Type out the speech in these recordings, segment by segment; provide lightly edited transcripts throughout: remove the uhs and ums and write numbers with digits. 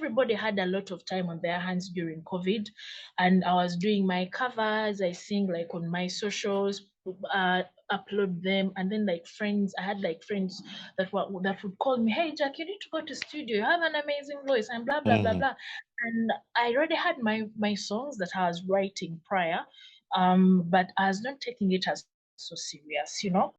everybody had a lot of time on their hands during COVID, and I was doing my covers. I sing like on my socials, upload them, and then like friends. I had like friends that would call me, "Hey Jack, you need to go to studio. You have an amazing voice," and blah blah blah Mm-hmm. blah. And I already had my songs that I was writing prior, but I was not taking it as so serious, you know.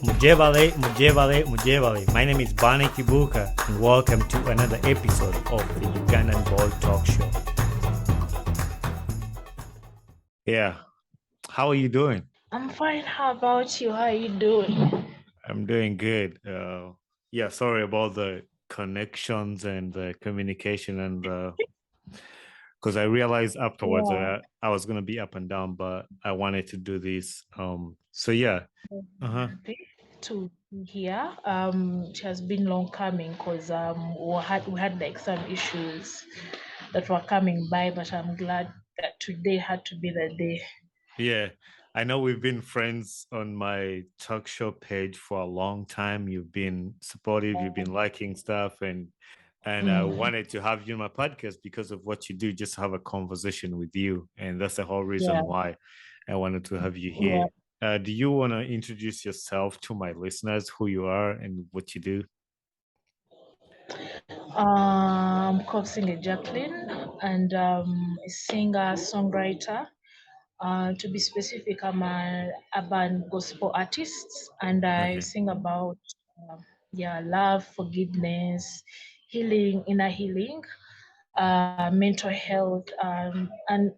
Mujevale, Mujevale, Mujevale. My name is Bani Kibuka, and welcome to another episode of the Ugandan Ball Talk Show. Yeah, how are you doing? I'm fine. How about you? How are you doing? I'm doing good. Yeah, sorry about the connections and the communication, and because I realized afterwards Yeah. I was gonna be up and down, but I wanted to do this. So yeah. Uh-huh. Happy to be here. It has been long coming because we had like some issues that were coming by, but I'm glad that today had to be the day. Yeah, I know we've been friends on my talk show page for a long time. You've been supportive, you've been liking stuff, and I Mm, wanted to have you on my podcast because of what you do, just have a conversation with you. And that's the whole yeah, reason why I wanted to have you yeah. here. Do you want to introduce yourself to my listeners, who you are and what you do? Kobusinge Jackline, and a singer, songwriter. To be specific, I'm an urban gospel artist, and I Okay. sing about love, forgiveness, healing, inner healing, mental health, and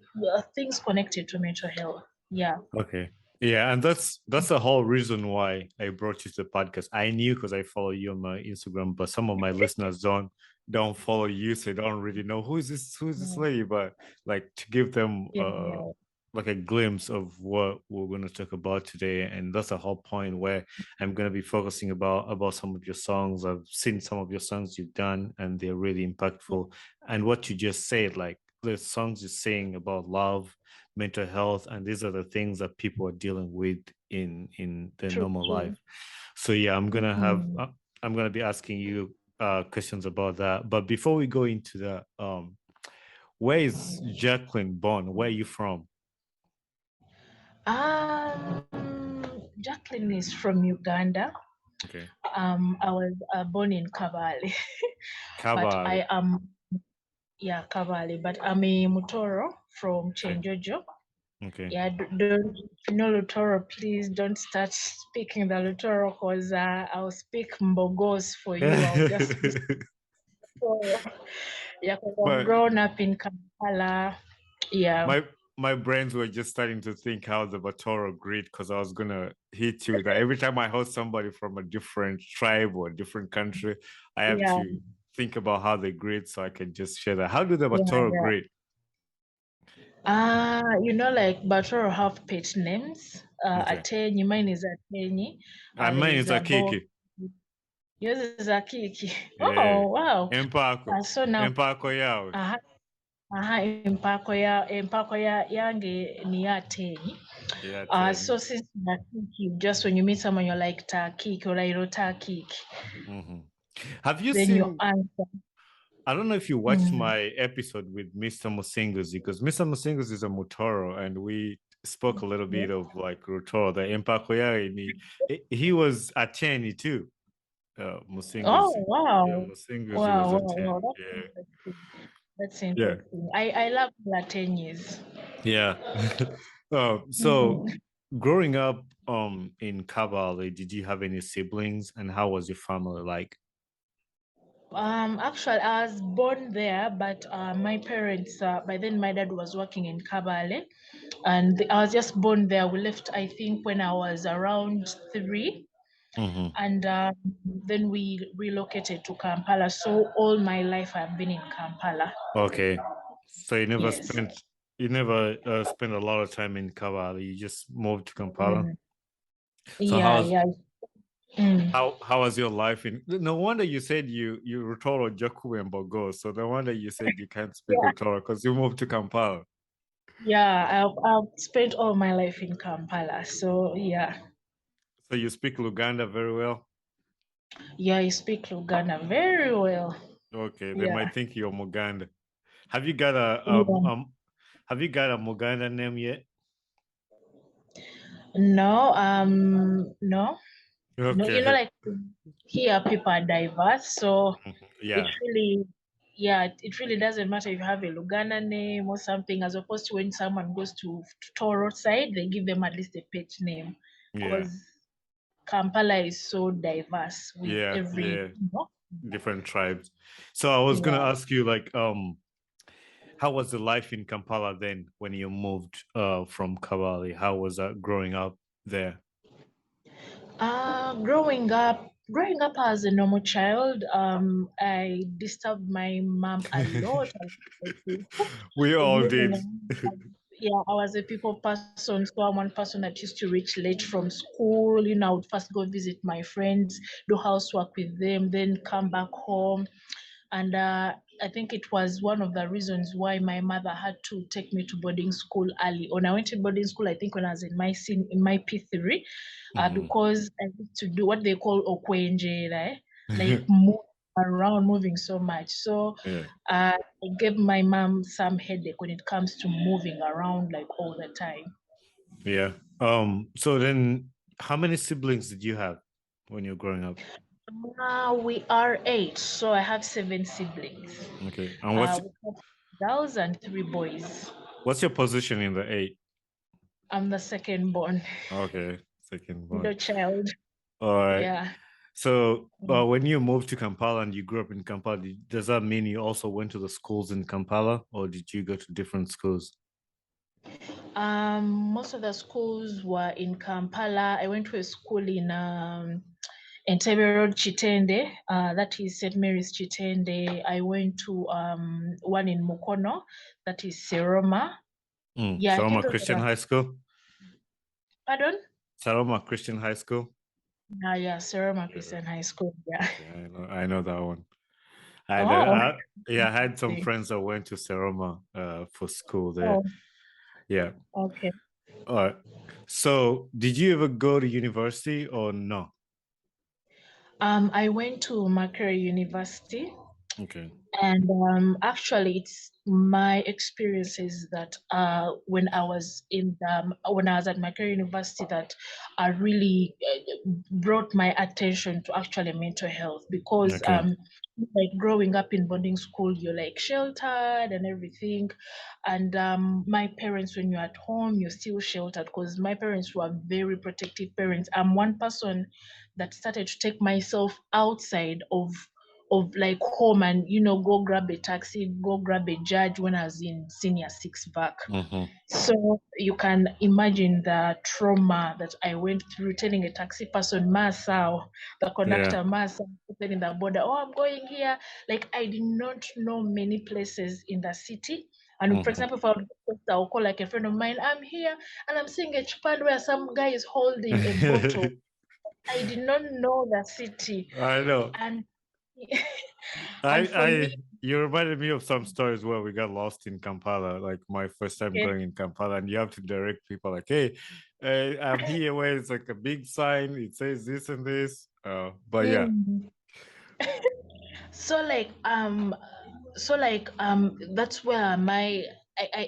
things connected to mental health. Yeah. Okay. Yeah, and that's the whole reason why I brought you to the podcast. I knew because I follow you on my Instagram, but some of my listeners don't follow you, so they don't really know who is this Mm, lady. But like to give them yeah, yeah, like a glimpse of what we're going to talk about today, and that's the whole point where I'm going to be focusing about some of your songs. I've seen some of your songs you've done, and they're really yeah. impactful. And what you just said, like the songs you sing about love, mental health, and these are the things that people are dealing with in their True, normal true. life. So yeah, Mm. I'm gonna be asking you questions about that. But before we go into that, where is Jacqueline born? Where are you from? Um, Jacqueline is from Uganda. Okay. I was born in Kabale, but Kabale. I am yeah Kabale, but I'm a Mutoro from Okay. Chenjojo. Okay. Yeah, don't if you know Lutoro, please don't start speaking the Lutoro because I'll speak Mbogos for you. I'll just speak Lutoro. Yeah, because I've but grown up in Kampala. Yeah, my my brains were just starting to think how the Batoro grid, because I was gonna hit you that every time I host somebody from a different tribe or a different country, I have yeah, to think about how they grid so I can just share that. How do the yeah, Batoro yeah. grid? Like Batoro have pet names. Okay. Atenyi, mine is Atenyi. Mine There's is a Bo. Akiki. Yours is Akiki. Yeah. Oh, wow. Empako. So now, Empako yawe. aha, empako yange ni Atenyi. Yeah, ten. So since Akiki, just when you meet someone, you're like Takiki or Takiki, Mm-hmm. Have you then you seen? answer. I don't know if you watched Mm. my episode with Mr. Musinguzi, because Mr. Musinguzi is a Mutoro, and we spoke a little Yeah. bit of like Rutoro, the Empakoya. He was a 10 too, Oh, Musinguzi. Yeah, wow. Musinguzi was Wow, a wow, 10. wow. That's Yeah. interesting. That's Yeah. interesting. I love Latenyis. Yeah. So Mm. growing up in Kabale, did you have any siblings, and how was your family like? Actually, I was born there, but my parents, by then my dad was working in Kabale, and I was just born there. We left, I think, when I was around 3, Mm-hmm. and then we relocated to Kampala. So all my life I've been in Kampala. Okay. So Yes. you never spent a lot of time in Kabale. You just moved to Kampala. Mm. So Yeah, yeah. Mm. how was your life in? No wonder you said you Rutoro Joku and Bogo. So no wonder you said you can't speak Yeah. Rutoro because you moved to Kampala. Yeah, I've spent all my life in Kampala. So yeah. So you speak Luganda very well? Yeah, I speak Luganda very well. Okay, they Yeah. might think you're Muganda. Have you got Yeah. have you got a Muganda name yet? No, no, no. You know, Okay. like here people are diverse, so it Yeah, really, yeah, it really doesn't matter if you have a Luganda name or something, as opposed to when someone goes to Toro side, they give them at least a pet name, yeah, because Kampala is so diverse with yeah, every, yeah. you know, Different tribes. So I was gonna yeah. ask you like how was the life in Kampala then when you moved from Kabale? How was that growing up there? Growing up as a normal child, I disturbed my mom a lot. We all Moving did. on. Yeah, I was a people person, so I'm one person that used to reach late from school. You know, I would first go visit my friends, do housework with them, then come back home. And I think it was one of the reasons why my mother had to take me to boarding school early on. I went to boarding school, I think, when I was in my P3, Mhm. because I used to do what they call okwenje, right? Like move around, moving so much. So Yeah, I gave my mom some headache when it comes to moving around like all the time. yeah. So then how many siblings did you have when you were growing up? Now we are eight, so I have seven siblings. Okay. And We have girls and three boys. what's your position in the eight? I'm the second born, Okay, second middle one. child. All right. Yeah. So, Mm. when you moved to Kampala and you grew up in Kampala, does that mean you also went to the schools in Kampala, or did you go to different schools? Most of the schools were in Kampala. I went to a school in Entebbe Road, Chitende. That is St. Mary's Chitende. I went to one in Mukono. That is Seroma. Yeah, I think Saloma those Christian are. High School. Pardon? Saloma Christian High School. Yeah, Seroma Yeah. Christian High School. Yeah. Okay, I know that one. Oh, Yeah, I had some see. friends that went to Seroma for school there. Oh, Yeah. okay. All right. So, did you ever go to university or no? I went to Makerere University. Okay. And actually, it's my experiences that when I was at Makerere University that really brought my attention to actually mental health, because Okay. like growing up in boarding school, you're like sheltered and everything, and my parents, when you're at home, you're still sheltered, because my parents were very protective parents. I'm one person that started to take myself outside of like home, and go grab a taxi, go grab a judge when I was in senior six back. Mm-hmm. So you can imagine the trauma that I went through, telling a taxi person, Masao, the Yeah. conductor, Masao, in the border, oh, I'm going here. Like, I did not know many places in the city. And for Mm-hmm. example, if I would I'll call like a friend of mine, I'm here and I'm seeing a chupad where some guy is holding a bottle. I did not know the city. I know. And I and for me, you reminded me of some stories where we got lost in Kampala, like my first time okay, going in Kampala, and you have to direct people like, hey, I'm here where it's like a big sign, it says this and this. But yeah. mm, so like that's where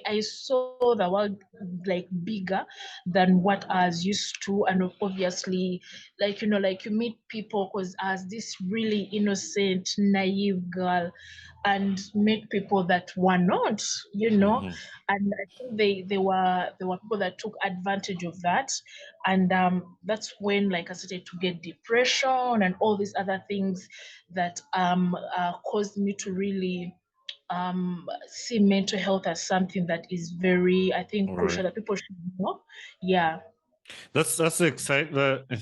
I saw the world like bigger than what I was used to. And obviously, like like you meet people, because as this really innocent naive girl, and meet people that were not, Mhm. and I think they were people that took advantage of that. And that's when, like, I started to get depression and all these other things that caused me to really see mental health as something that is very, I think, All crucial right. that people should know. Yeah. That's exciting.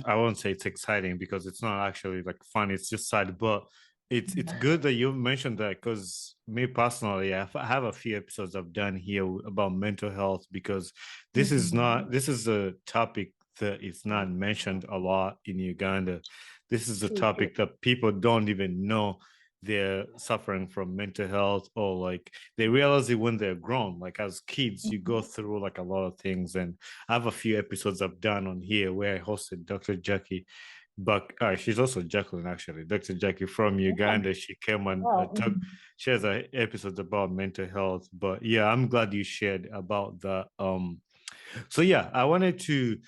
I won't say it's exciting because it's not actually like fun. It's just sad, but it's good that you mentioned that because me personally, I have a few episodes I've done here about mental health because Mhm. this is a topic that is not mentioned a lot in Uganda. This is a True, true. topic that people don't even know. they're suffering from mental health, or like they realize it when they're grown. Like as kids, you go Mhm. through like a lot of things. And I have a few episodes I've done on here where I hosted Dr. Jackie. But she's also Jacqueline, actually. Dr. Jackie from Yeah. Uganda. She came and Wow. talked. She has a episodes about mental health. But yeah, I'm glad you shared about that. So yeah, I wanted to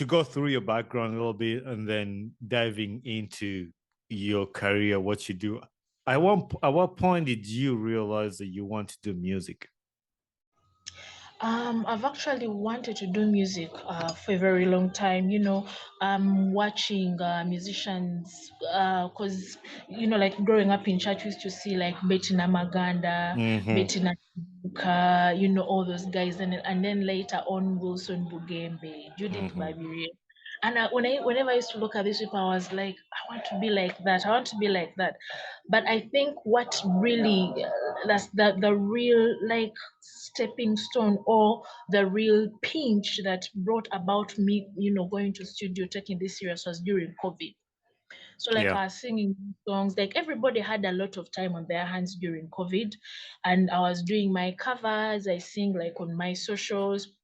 go through your background a little bit and then diving into your career, what you do. At what point did you realize that you want to do music? I've actually wanted to do music for a very long time. Watching musicians, because like growing up in church, we used to see like Betty Namaganda, Mm-hmm. Betty Namuka, all those guys, and then later on Wilson Bugembe, Judith Mm-hmm. Babiri. And whenever I used to look at these people, I was like, I want to be like that. I want to be like that. But I think what really, that's the real like stepping stone, or the real pinch that brought about me, going to studio, taking this serious, was during COVID. So like Yeah. I was singing songs, like everybody had a lot of time on their hands during COVID, and I was doing my covers. I sing like on my socials,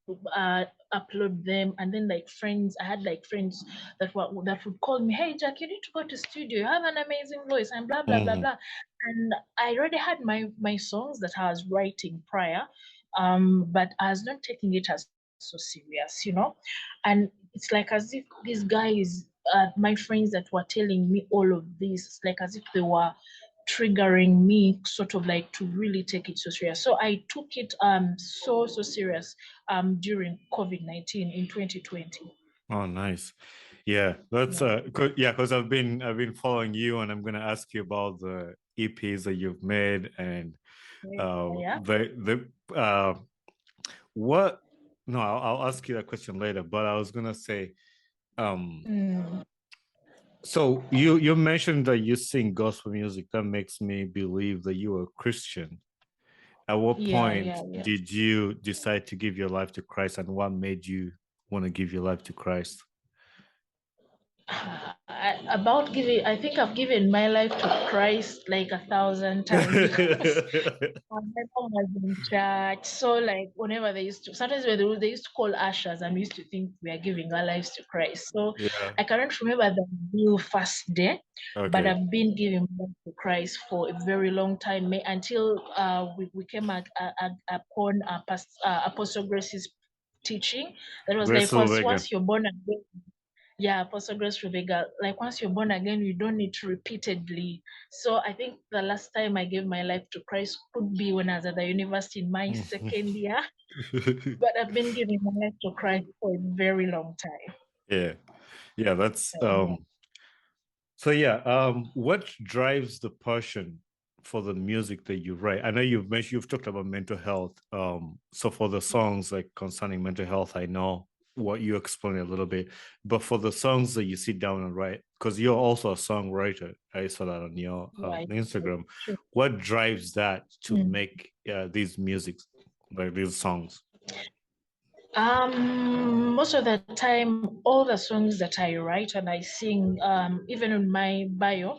upload them, and then like friends, I had like friends that would call me, "Hey Jack, you need to go to studio. You have an amazing voice," and blah blah blah Mm-hmm. blah. And I already had my songs that I was writing prior, but I was not taking it as so serious. And it's like as if these guys, my friends that were telling me all of this, it's like as if they were triggering me sort of like to really take it so serious. So I took it so serious during COVID-19 in 2020. Oh, nice. Yeah, that's Yeah. yeah, because I've been following you, and I'm gonna ask you about the EPs that you've made, and Yeah. Yeah. the what. No, I'll ask you that question later. But I was gonna say, um, Mm, so you mentioned that you sing gospel music. That makes me believe that you are a Christian. At what yeah, point yeah, yeah. did you decide to give your life to Christ, and what made you want to give your life to Christ? About giving, I think I've given my life to Christ like 1,000 times because my mom was in church. So like whenever they used to, sometimes when they used to call ushers, and we used to think we are giving our lives to Christ. So Yeah. I cannot remember the real first day, but Okay. I've been giving my life to Christ for a very long time, until we came upon Apostle Grace's teaching. That was Grace like Vega. once you're born again. Yeah, Apostle Grace Rubega. Like once you're born again, you don't need to repeatedly. So I think the last time I gave my life to Christ could be when I was at the university in my second year. But I've been giving my life to Christ for a very long time. Yeah. Yeah, that's Yeah. so yeah, what drives the passion for the music that you write? I know you've talked about mental health. So for the songs like concerning mental health, I know what you explained a little bit, but for the songs that you sit down and write, because you're also a songwriter, I saw that on your Yeah. Instagram. True. What drives that to Mm. make these musics, like these songs? Most of the time, all the songs that I write and I sing, even in my bio,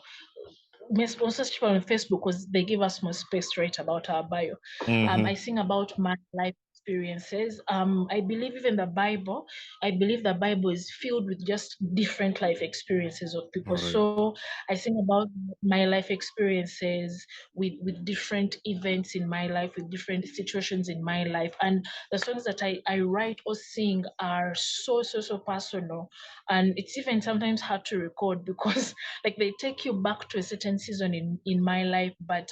most people on Facebook, because they give us more space to write about our bio. I Mm-hmm. sing about my life experiences. I believe even the Bible. I believe the Bible is filled with just different life experiences of All people. right. So I sing about my life experiences with different events in my life, with different situations in my life, and the songs that I write or sing are so personal, and it's even sometimes hard to record because like they take you back to a certain season in my life. But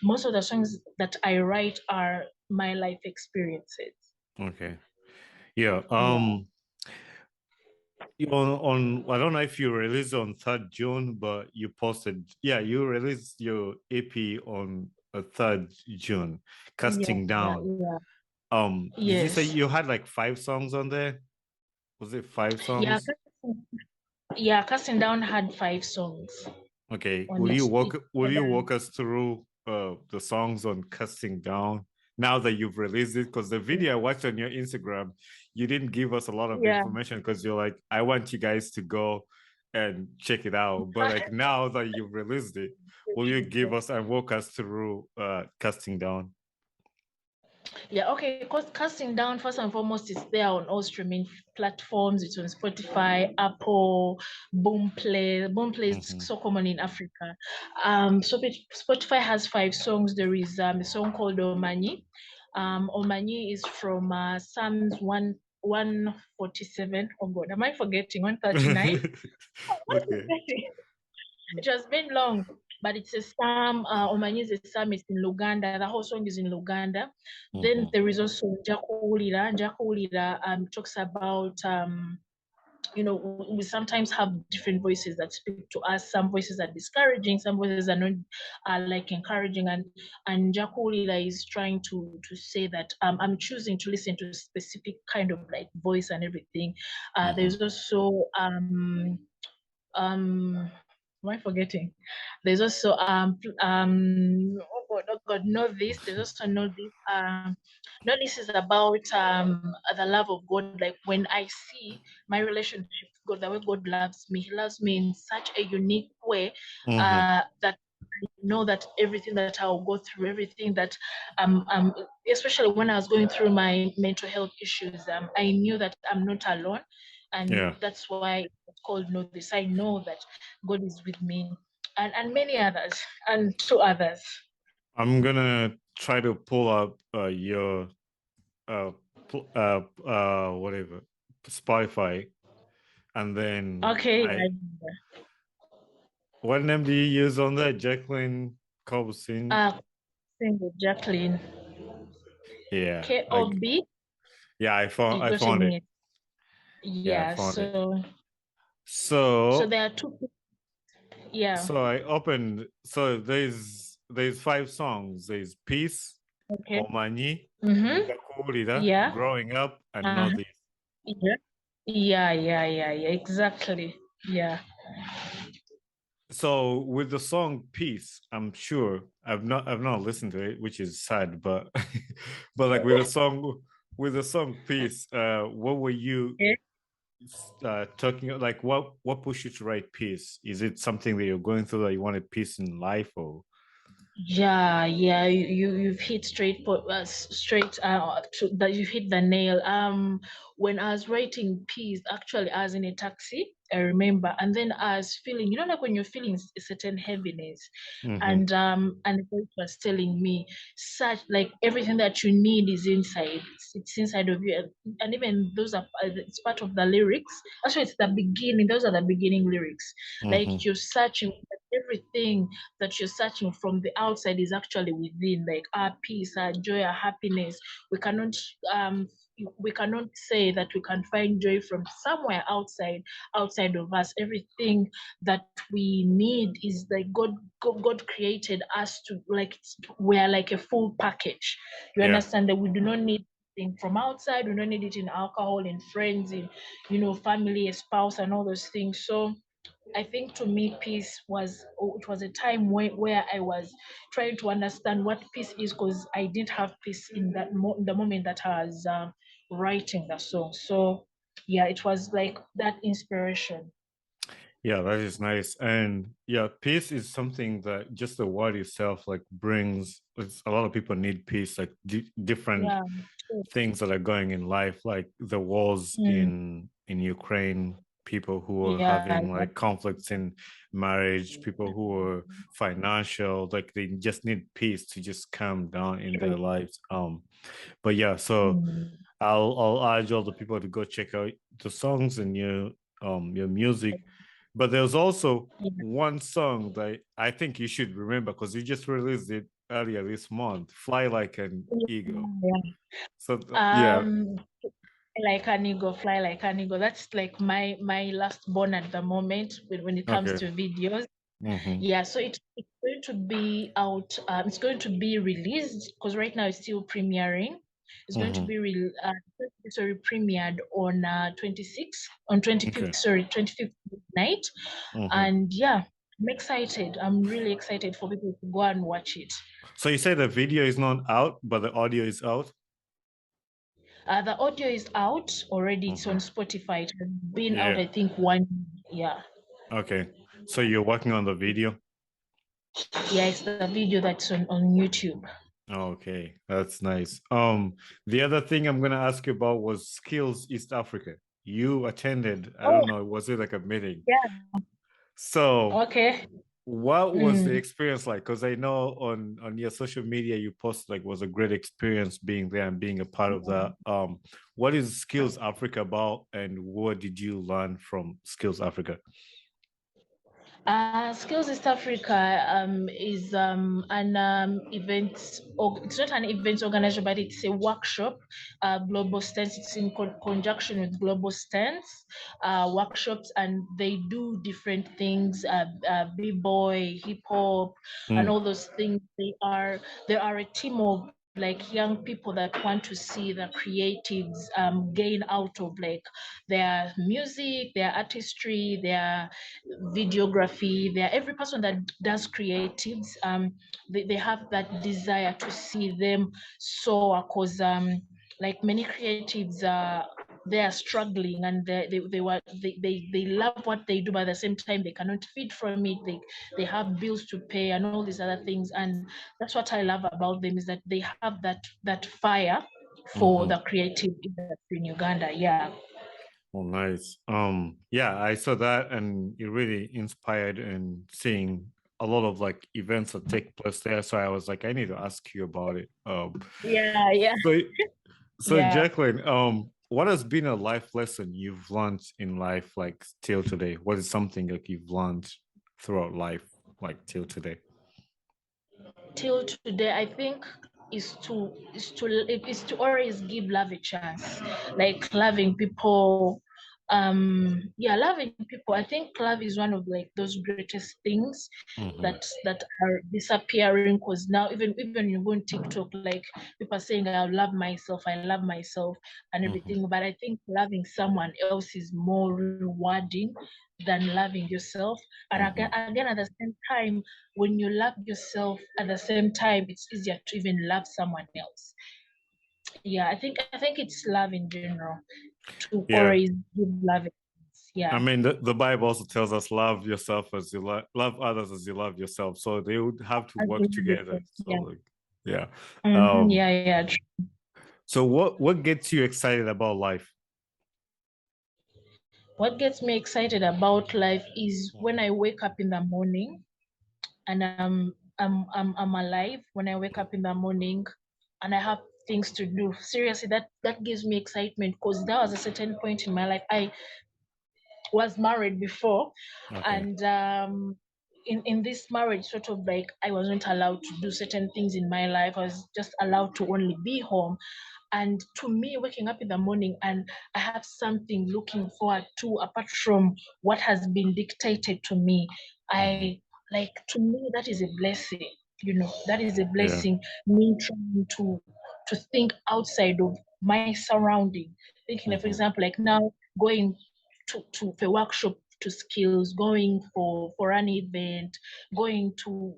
most of the songs that I write are my life experiences. Okay. Yeah. Yeah. On I don't know if you released on 3rd June, but you posted, yeah, you released your EP on 3rd June, Yeah, Casting yeah, Down. yeah. Did you say Yes. you had like 5 songs on there? Was it 5 songs? Yeah, Casting Down had 5 songs Okay. on Will it. you It walk us through the songs on Casting Down now that you've released it? Because the video I watched on your Instagram, you didn't give us a lot of yeah. information because you're like, I want you guys to go. and check it out. But like now that you've released it, will you give us and walk us through Casting Down? Yeah, okay. Because Casting Down, first and foremost, is there on all streaming platforms. It's on Spotify, Apple, Boomplay. Boomplay is Mm-hmm. so common in Africa. So Spotify has 5 songs. There is a song called Omanyi. Omanyi is from Psalms 147. Oh God, am I forgetting? 139? Okay. It has been long, but it's a psalm. Omanyi is a psalm. It's in Uganda. The whole song is in Uganda. Then Mm-hmm. there is also Njakuwulira. Njakuwulira talks about we sometimes have different voices that speak to us. Some voices are discouraging, some voices are not like encouraging, and Njakuwulira is trying to say that I'm choosing to listen to a specific kind of like voice and everything. Mm-hmm. There's also am I forgetting? There's also oh God, know this. There's also know this is about the love of God. Like when I see my relationship with God, the way God loves me, He loves me in such a unique way Mm-hmm. that I know that everything that I'll go through, everything that especially when I was going through my mental health issues, I knew that I'm not alone, and Yeah. that's why it's called Know This. I know that God is with me, and many others, and 2 others. I'm gonna try to pull up your whatever Spotify, and then Okay, what name do you use on that? Jacqueline Kobusinge? single Jackline, Yeah, Kob. yeah, You I got a found it. minute? Yeah, I Yeah. found it. So So there are two. Yeah. I opened. So there's 5 songs. There's Peace, Okay. Omanyi, Mm-hmm. Njakuwulira, Yeah. Growing Up, and Know Uh, This. yeah. Yeah. Exactly. Yeah. So with the song Peace, I'm sure I've not listened to it, which is sad, but but like with the song Peace, what were you Okay. talking, like what pushed you to write Peace? Is it something that you're going through that you wanted peace in life, or Yeah. You've hit straight that you hit the nail. When I was writing piece, actually, I was in a taxi. I remember, and then I was feeling, like when you're feeling a certain heaviness, mm-hmm, and the voice was telling me such like everything that you need is inside. It's inside of you, and even those are it's part of the lyrics. Actually, it's the beginning. Those are the beginning lyrics. mm-hmm, Like you're searching everything that you're searching from the outside is actually within, like our peace, our joy, our happiness. We cannot um we cannot say that we can find joy from somewhere outside of us. Everything that we need is like God created us to, like, we are like a full package. You yeah, understand that we do not need thing from outside. We don't need it in alcohol, in friends, in family, a spouse, and all those things. So I think to me, peace was, it was a time where I was trying to understand what peace is, because I didn't have peace in the moment that I was writing the song. So yeah, it was like that inspiration. yeah, that is nice. And yeah, peace is something that just the word itself like brings. It's, a lot of people need peace, like different Yeah. True. things that are going in life, like the wars Mm, in Ukraine, people who are yeah. having like conflicts in marriage, people who are financial, like they just need peace to just calm down in their True. lives. But yeah, so Mm, I'll urge all the people to go check out the songs and your music. But there's also yeah. one song that I think you should remember because you just released it earlier this month, Fly Like an Eagle. Yeah. So yeah, Um, like an eagle, fly like an eagle. That's like my last born at the moment when it comes okay. to videos. Mm-hmm. Yeah, so it's going to be out. It's going to be released because right now it's still premiering. It's going to Mm-hmm. be premiered on 26th, on 25th. Okay. Sorry, 25th night. Mm-hmm. And yeah, I'm excited. I'm really excited for people to go and watch it. So you say the video is not out, but the audio is out? The audio is out already. It's on Mm-hmm. Spotify. It has been out, Yeah. I think, one. Yeah. Okay. So you're working on the video? Yeah, it's the video that's on YouTube. Okay, that's nice. The other thing I'm gonna ask you about was Skills East Africa. You attended, I Oh, don't know, was it like a meeting? yeah. So Okay. what was the Mm. experience like? Because I know on your social media you post like was a great experience being there and being a part of that. What is Skills Africa about, and what did you learn from Skills Africa? Skills East Africa is an event, or it's not an event organization, but it's a workshop. Global Stance, it's in conjunction with Global Stance workshops, and they do different things, b-boy, hip hop, and Mm, all those things. They are a team of like young people that want to see the creatives gain out of like their music, their artistry, their videography. There, every person that does creatives, they have that desire to see them soar, because like many creatives they are struggling, and they love what they do, but at the same time they cannot feed from it. They have bills to pay and all these other things, and that's what I love about them, is that they have that fire for mhm. the creative industry in Uganda. Yeah. Oh, nice. Yeah, I saw that and it really inspired and seeing a lot of like events that take place there. So I was like, I need to ask you about it. Yeah, yeah, So so yeah. Jacqueline, what has been a life lesson you've learned in life like till today? What is something like you've learned throughout life, like till today? Till today, I think is to always give love a chance, like loving people. Yeah, loving people. I think love is one of like those greatest things Mm-hmm. that are disappearing, because now even you go on TikTok, like people are saying I love myself and Mm-hmm. everything. But I think loving someone else is more rewarding than loving yourself. And Mm-hmm. again, at the same time, when you love yourself at the same time, it's easier to even love someone else. Yeah, I think it's love in general, to Yeah. always give love. I Yeah. mean, the Bible also tells us love yourself as you love others as you love yourself. So they would have to As work you love together. yourself. So Yeah. like, yeah. Um, Yeah, yeah. so what gets you excited about life? What gets me excited about life is when Mhm. I wake up in the morning and I'm alive. When I wake up in the morning and I have things to do. Seriously, that gives me excitement, because there was a certain point in my life I was married before, Okay. and in this marriage, sort of like I wasn't allowed to do certain things in my life. I was just allowed to only be home. And to me, waking up in the morning and I have something looking forward to apart from what has been dictated to me, Mm-hmm. I like, to me that is a blessing. That is a Yeah. blessing. Me trying to think outside of my surrounding, thinking, for Mm-hmm. example, like now going to a workshop, to skills, going for an event, going to,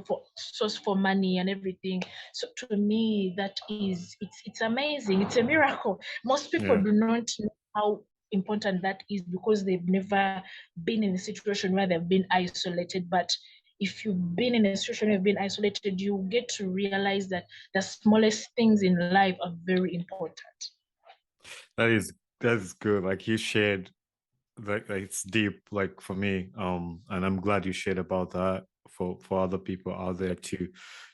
for source for money and everything. So to me, that is, it's amazing. It's a miracle. Most people Yeah. do not know how important that is, because they've never been in a situation where they've been isolated. But if you've been in a situation where you've been isolated, you get to realize that the smallest things in life are very important. That is good. Like you shared like it's deep like for me and I'm glad you shared about that for other people out there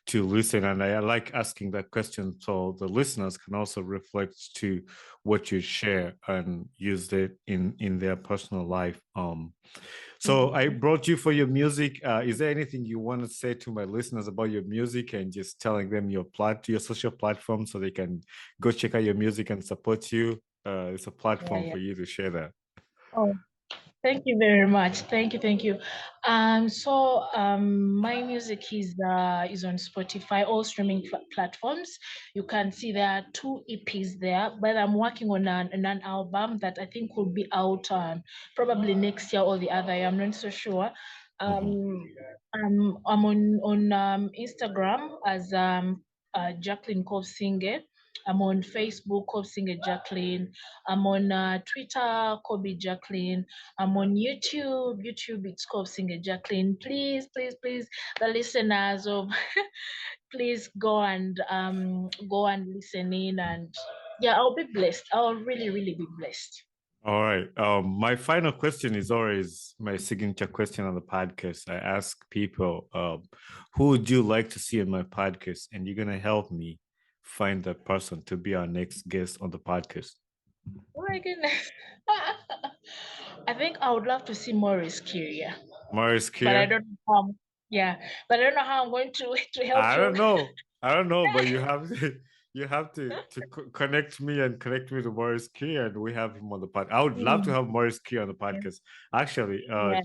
to listen. And I like asking that question so the listeners can also reflect to what you share and use it in their personal life. So I brought you for your music. Is there anything you want to say to my listeners about your music and just telling them your social platform so they can go check out your music and support you? It's a Yeah, platform yeah. for you to share that. Oh, thank you very much. Thank you, thank you. My music is on Spotify, all streaming platforms. You can see there are two EPs there, but I'm working on an album that I think will be out probably next year or the other year. I'm not so sure. Mhm. Um, I'm on Instagram as Jackline Kobusinge. I'm on Facebook, Kobusinge Jackline. I'm on Twitter, Kobe Jackline. I'm on YouTube. YouTube, it's Kobusinge Jackline. Please, please, please, the listeners of, please go and listen in, and yeah, I'll be blessed. I'll really, really be blessed. All right. My final question is always my signature question on the podcast. I ask people, who would you like to see in my podcast? And you're gonna help me find that person to be our next guest on the podcast. Oh my goodness. I think I would love to see Morris Kyria, Morris but I Kier? don't know how. Yeah, but I don't know how I'm going to help I you. don't know. I don't know, but you have to you have to connect me and connect me to Morris Kier, and we have him on the podcast. I would love to Mm, have Morris Kier on the yeah, podcast. Actually, yeah,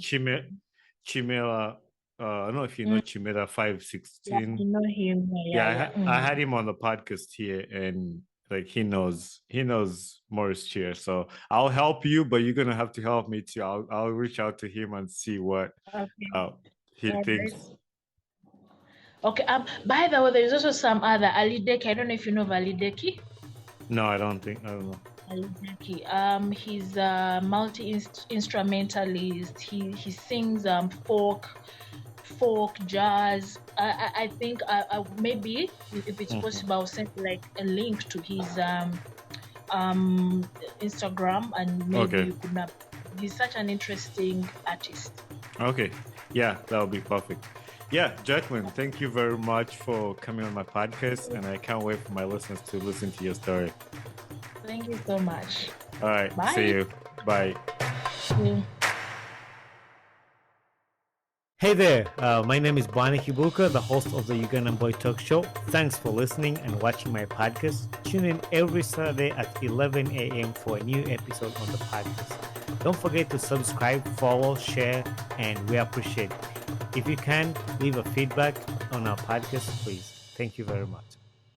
Chimera, I don't know if you know mm, Chimera yeah, I 516. know him. Yeah, Yeah, yeah, yeah. I had him on the podcast here, and like he knows Morris Cheer. So I'll help you, but you're gonna have to help me too. I'll reach out to him and see what Okay, uh he all thinks. right. Okay. By the way, there's also some other Ali Deki. I don't know if you know of Ali Deki. No, I don't think. I don't know. Ali Deki. He's a multi instrumentalist. He sings folk, jazz. I think maybe if it's Mhm. possible, I'll send like a link to his Instagram, and maybe Okay. you could not. He's such an interesting artist. Okay. Yeah, that would be perfect. Yeah, Jacqueline, thank you very much for coming on my podcast, and I can't wait for my listeners to listen to your story. Thank you so much. All right. See Bye. you. Bye. Yeah. Hey there, my name is Bwana Kibuka, the host of the Ugandan Boy Talk Show. Thanks for listening and watching my podcast. Tune in every Saturday at 11 a.m. for a new episode on the podcast. Don't forget to subscribe, follow, share, and we appreciate it. If you can, leave a feedback on our podcast, please. Thank you very much.